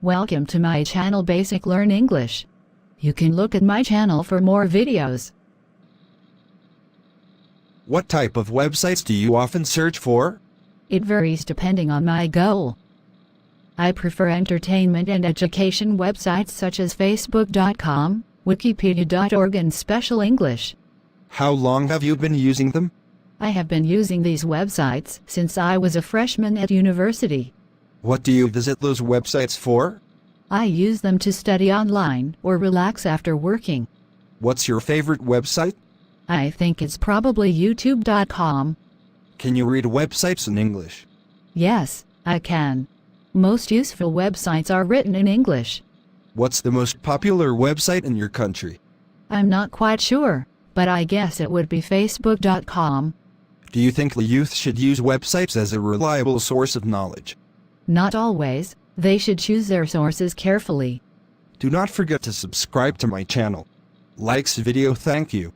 Welcome to my channel Basic Learn English. You can look at my channel for more videos. What type of websites do you often search for? It varies depending on my goal. I prefer entertainment and education websites such as Facebook.com, Wikipedia.org and Special English. How long have you been using them? I have been using these websites since I was a freshman at university. What do you visit those websites for? I use them to study online or relax after working. What's your favorite website? I think it's probably YouTube.com. Can you read websites in English? Yes, I can. Most useful websites are written in English. What's the most popular website in your country? I'm not quite sure, but I guess it would be Facebook.com. Do you think the youth should use websites as a reliable source of knowledge? Not always. They should choose their sources carefully. Do not forget to subscribe to my channel. Likes video, thank you.